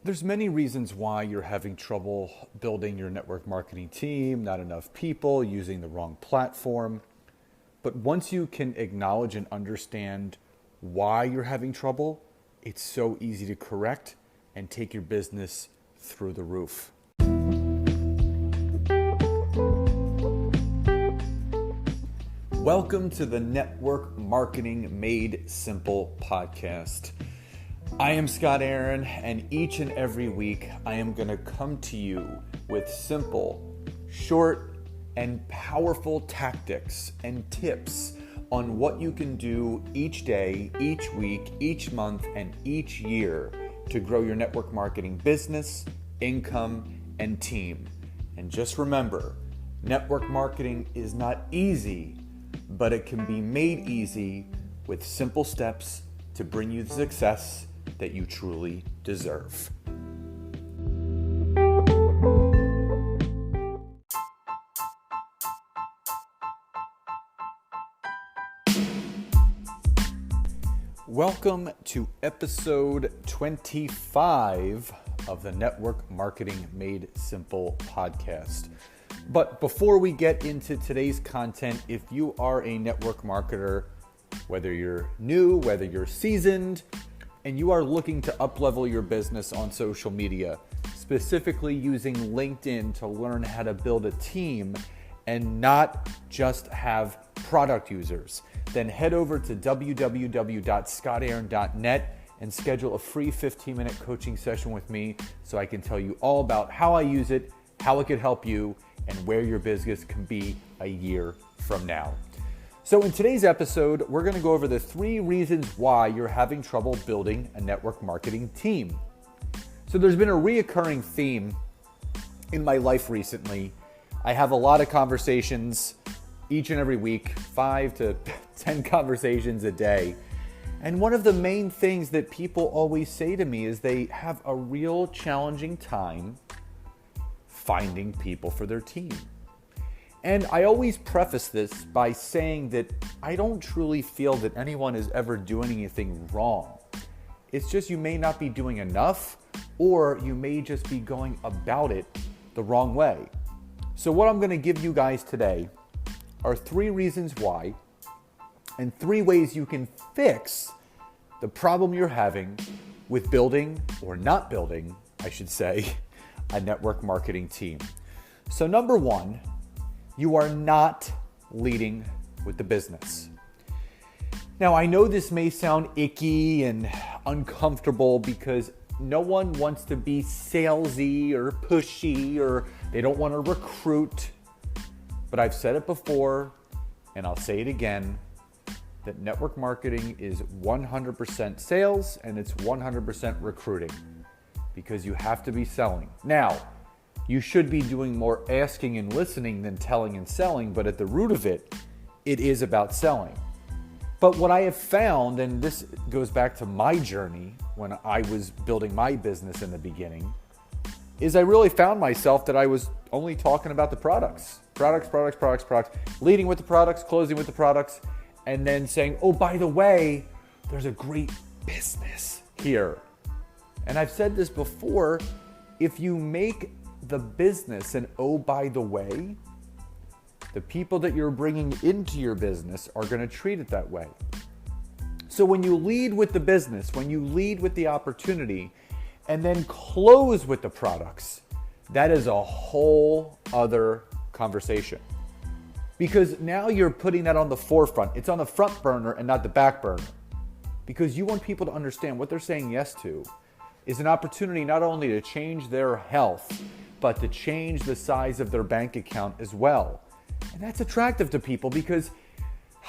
There's many reasons why you're having trouble building your network marketing team, not enough people, using the wrong platform. But once you can acknowledge and understand why you're having trouble, it's so easy to correct and take your business through the roof. Welcome to the Network Marketing Made Simple podcast. I am Scott Aaron, and each and every week I am going to come to you with simple, short, and powerful tactics and tips on what you can do each day, each week, each month, and each year to grow your network marketing business, income, and team. And just remember, network marketing is not easy, but it can be made easy with simple steps to bring you the success that you truly deserve. Welcome to episode 25 of the Network Marketing Made Simple podcast. But before we get into today's content, if you are a network marketer, whether you're new, whether you're seasoned, and you are looking to up-level your business on social media, specifically using LinkedIn to learn how to build a team and not just have product users, then head over to www.scottaaron.net and schedule a free 15-minute coaching session with me so I can tell you all about how I use it, how it could help you, and where your business can be a year from now. So in today's episode, we're going to go over the 3 reasons why you're having trouble building a network marketing team. So there's been a reoccurring theme in my life recently. I have a lot of conversations each and every week, 5 to 10 conversations a day. And one of the main things that people always say to me is they have a real challenging time finding people for their team. And I always preface this by saying that I don't truly feel that anyone is ever doing anything wrong. It's just you may not be doing enough, or you may just be going about it the wrong way. So what I'm going to give you guys today are 3 reasons why, and 3 ways you can fix the problem you're having with building, or not building, I should say, a network marketing team. So number 1, you are not leading with the business. Now, I know this may sound icky and uncomfortable because no one wants to be salesy or pushy, or they don't want to recruit. But I've said it before, and I'll say it again, that network marketing is 100% sales and it's 100% recruiting, because you have to be selling. Now, you should be doing more asking and listening than telling and selling, but at the root of it, it is about selling. But what I have found, and this goes back to my journey when I was building my business in the beginning, is I really found myself that I was only talking about the products, leading with the products, closing with the products, and then saying, oh, by the way, there's a great business here. And I've said this before, if you make the business and oh, by the way, the people that you're bringing into your business are going to treat it that way. So when you lead with the business, when you lead with the opportunity, and then close with the products, that is a whole other conversation. Because now you're putting that on the forefront. It's on the front burner and not the back burner. Because you want people to understand what they're saying yes to is an opportunity not only to change their health, but to change the size of their bank account as well. And that's attractive to people because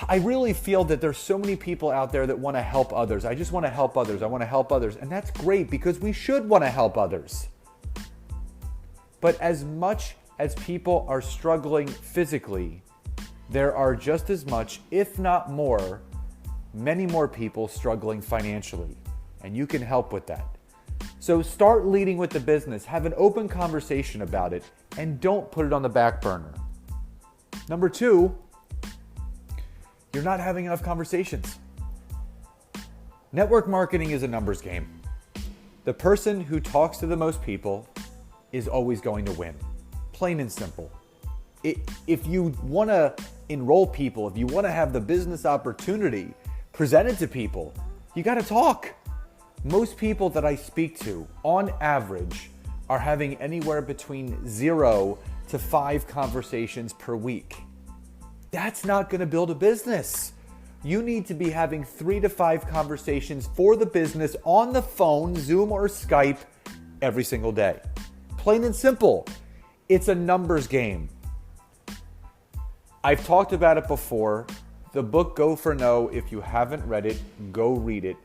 I really feel that there's so many people out there that want to help others. I just want to help others. I want to help others. And that's great because we should want to help others. But as much as people are struggling physically, there are just as much, if not more, many more people struggling financially. And you can help with that. So start leading with the business, have an open conversation about it, and don't put it on the back burner. Number 2, you're not having enough conversations. Network marketing is a numbers game. The person who talks to the most people is always going to win. Plain and simple. If you want to enroll people, if you want to have the business opportunity presented to people, you got to talk. Most people that I speak to, on average, are having anywhere between 0 to 5 conversations per week. That's not going to build a business. You need to be having 3 to 5 conversations for the business on the phone, Zoom or Skype, every single day. Plain and simple. It's a numbers game. I've talked about it before. The book Go for No, if you haven't read it, go read it.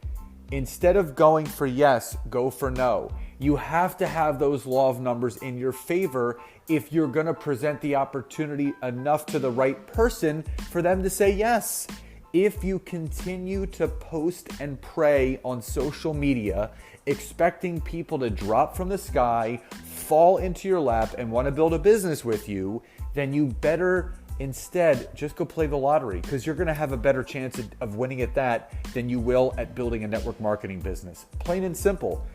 Instead of going for yes, go for no. You have to have those law of numbers in your favor if you're going to present the opportunity enough to the right person for them to say yes. If you continue to post and pray on social media, expecting people to drop from the sky, fall into your lap, and want to build a business with you, then you better instead just go play the lottery, because you're going to have a better chance of winning at that than you will at building a network marketing business. Plain and simple.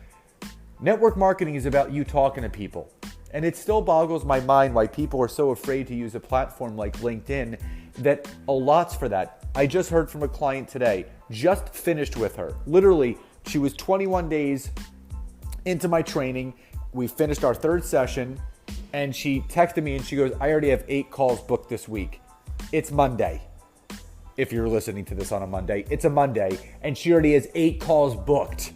Network marketing is about you talking to people. And it still boggles my mind why people are so afraid to use a platform like LinkedIn that allots for that. I just heard from a client today, just finished with her. Literally, she was 21 days into my training. We finished our 3rd session and she texted me and she goes, I already have 8 calls booked this week. It's Monday. If you're listening to this on a Monday, it's a Monday and she already has 8 calls booked.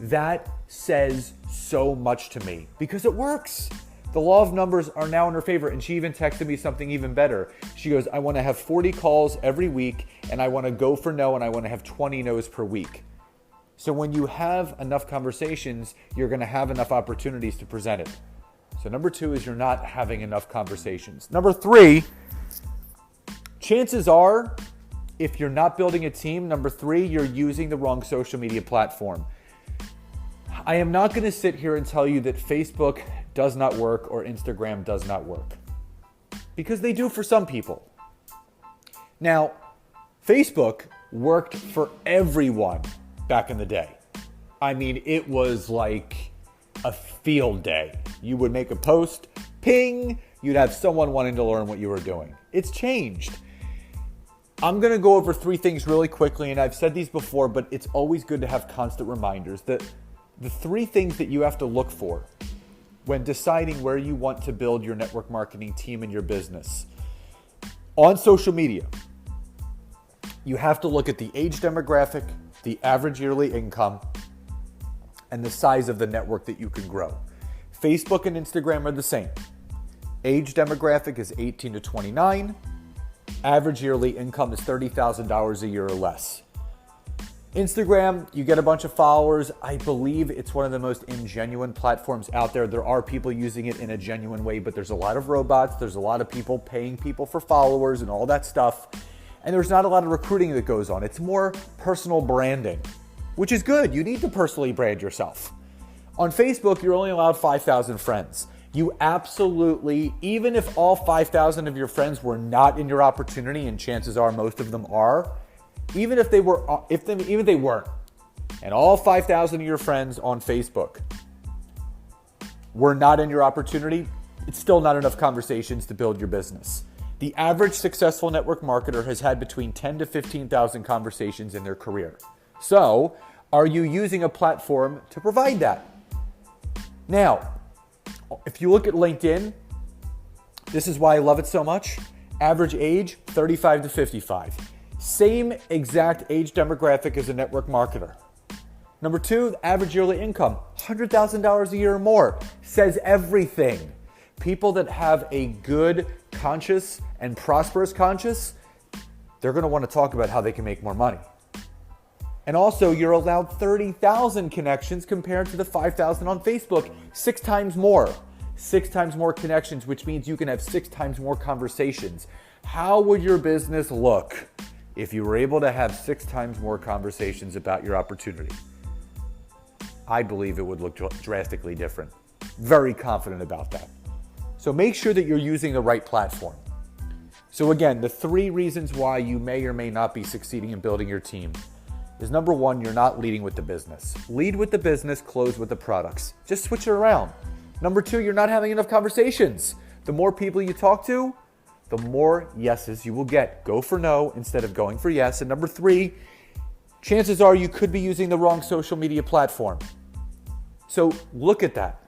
That says so much to me because it works. The law of numbers are now in her favor. And she even texted me something even better. She goes, I want to have 40 calls every week and I want to go for no and I want to have 20 no's per week. So when you have enough conversations, you're going to have enough opportunities to present it. So number 2 is you're not having enough conversations. Number 3, chances are, if you're not building a team, number 3, you're using the wrong social media platform. I am not going to sit here and tell you that Facebook does not work or Instagram does not work, because they do for some people. Now, Facebook worked for everyone back in the day. I mean, it was like a field day. You would make a post, ping, you'd have someone wanting to learn what you were doing. It's changed. I'm going to go over 3 things really quickly, and I've said these before, but it's always good to have constant reminders that the 3 things that you have to look for when deciding where you want to build your network marketing team and your business. On social media, you have to look at the age demographic, the average yearly income, and the size of the network that you can grow. Facebook and Instagram are the same. Age demographic is 18 to 29. Average yearly income is $30,000 a year or less. Instagram, you get a bunch of followers. I believe it's one of the most ingenuine platforms out there. There are people using it in a genuine way, but there's a lot of robots. There's a lot of people paying people for followers and all that stuff. And there's not a lot of recruiting that goes on. It's more personal branding, which is good. You need to personally brand yourself. On Facebook, you're only allowed 5,000 friends. You absolutely, even if all 5,000 of your friends were not in your opportunity, and chances are most of them are, even if they weren't, and all 5,000 of your friends on Facebook were not in your opportunity, it's still not enough conversations to build your business. The average successful network marketer has had between 10 to 15,000 conversations in their career. So, are you using a platform to provide that? Now, if you look at LinkedIn, this is why I love it so much. Average age, 35 to 55. Same exact age demographic as a network marketer. Number 2, the average yearly income, $100,000 a year or more. Says everything. People that have a good conscious and prosperous conscious, they're going to want to talk about how they can make more money. And also, you're allowed 30,000 connections compared to the 5,000 on Facebook. 6 times more. 6 times more connections, which means you can have 6 times more conversations. How would your business look if you were able to have 6 times more conversations about your opportunity? I believe it would look drastically different. Very confident about that. So make sure that you're using the right platform. So again, the 3 reasons why you may or may not be succeeding in building your team. is number one, you're not leading with the business. Lead with the business, close with the products. Just switch it around. Number two, you're not having enough conversations. The more people you talk to, the more yeses you will get. Go for no instead of going for yes. And number three, chances are you could be using the wrong social media platform. So look at that.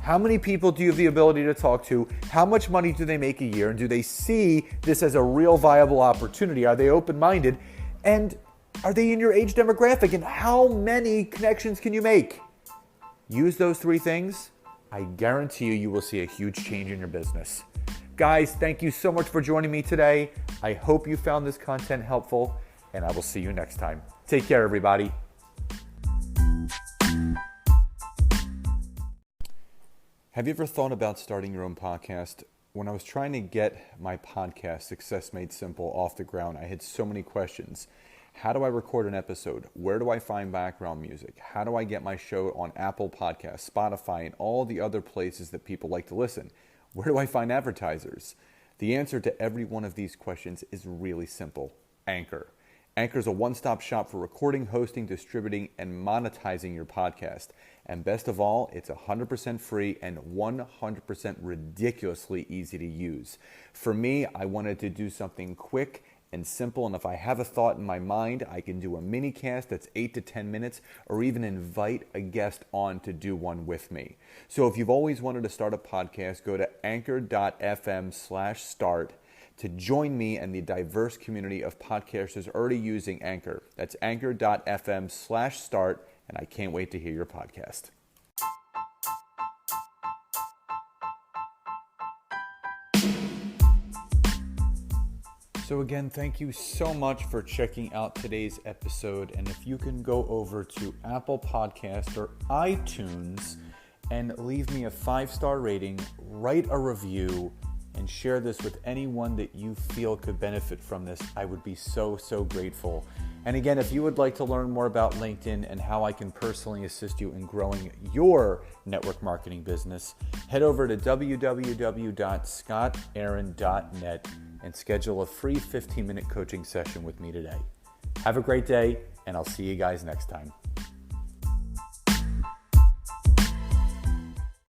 How many people do you have the ability to talk to? How much money do they make a year? And do they see this as a real viable opportunity? Are they open-minded? And are they in your age demographic? And how many connections can you make? Use those three things. I guarantee you will see a huge change in your business. Guys, thank you so much for joining me today. I hope you found this content helpful, and I will see you next time. Take care, everybody. Have you ever thought about starting your own podcast? When I was trying to get my podcast, Success Made Simple, off the ground, I had so many questions. How do I record an episode? Where do I find background music? How do I get my show on Apple Podcasts, Spotify, and all the other places that people like to listen? Where do I find advertisers? The answer to every one of these questions is really simple. Anchor. Anchor is a one-stop shop for recording, hosting, distributing, and monetizing your podcast. And best of all, it's 100% free and 100% ridiculously easy to use. For me, I wanted to do something quick and simple, and if I have a thought in my mind, I can do a mini cast that's 8 to 10 minutes, or even invite a guest on to do one with me. So if you've always wanted to start a podcast, go to anchor.fm/start to join me and the diverse community of podcasters already using Anchor. That's anchor.fm/start, and I can't wait to hear your podcast. So again, thank you so much for checking out today's episode. And if you can go over to Apple Podcasts or iTunes and leave me a 5-star rating, write a review, and share this with anyone that you feel could benefit from this, I would be so grateful. And again, if you would like to learn more about LinkedIn and how I can personally assist you in growing your network marketing business, head over to www.scottaaron.net and schedule a free 15-minute coaching session with me today. Have a great day, and I'll see you guys next time.